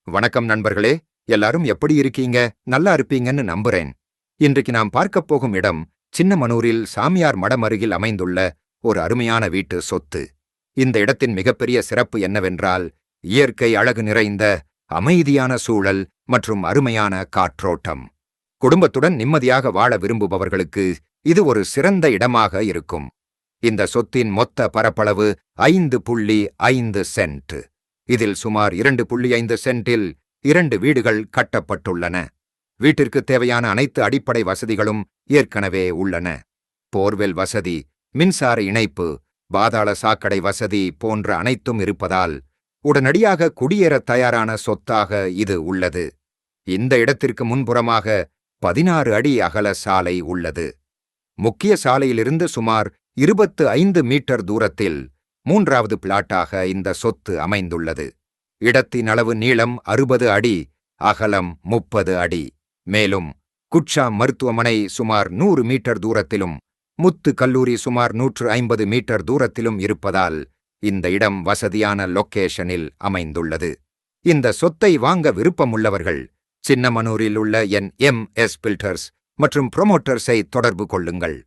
வணக்கம் நண்பர்களே. எல்லாரும் எப்படி இருக்கீங்க? நல்லா இருப்பீங்கன்னு நம்புறேன். இன்றைக்கு நாம் பார்க்கப் போகும் இடம் சின்னமனூரில் சாமியார் மடம் அருகில் அமைந்துள்ள ஒரு அருமையான வீட்டு சொத்து. இந்த இடத்தின் மிகப்பெரிய சிறப்பு என்னவென்றால், இயற்கை அழகு நிறைந்த அமைதியான சூழல் மற்றும் அருமையான காற்றோட்டம். குடும்பத்துடன் நிம்மதியாக வாழ விரும்புபவர்களுக்கு இது ஒரு சிறந்த இடமாக இருக்கும். இந்த சொத்தின் மொத்த பரப்பளவு 5.5 சென்ட். இதில் சுமார் 2.5 சென்டில் 2 வீடுகள் கட்டப்பட்டுள்ளன. வீட்டிற்கு தேவையான அனைத்து அடிப்படை வசதிகளும் ஏற்கனவே உள்ளன. போர்வெல் வசதி, மின்சார இணைப்பு, பாதாள சாக்கடை வசதி போன்ற அனைத்தும் இருப்பதால் உடனடியாக குடியேற தயாரான சொத்தாக இது உள்ளது. இந்த இடத்திற்கு முன்புறமாக 16 அடி அகல சாலை உள்ளது. முக்கிய சாலையிலிருந்து சுமார் 25 மீட்டர் தூரத்தில் 3வது பிளாட்டாக இந்த சொத்து அமைந்துள்ளது. இடத்தின் அளவு நீளம் 60 அடி, அகலம் 30 அடி. மேலும் குட்ஷாம் மருத்துவமனை சுமார் 100 மீட்டர் தூரத்திலும், முத்து கல்லூரி சுமார் 150 மீட்டர் தூரத்திலும் இருப்பதால் இந்த இடம் வசதியான லொகேஷனில் அமைந்துள்ளது. இந்த சொத்தை வாங்க விருப்பமுள்ளவர்கள் சின்னமனூரில் உள்ள NMS பில்டர்ஸ் மற்றும் புரோமோட்டர்ஸை தொடர்பு கொள்ளுங்கள்.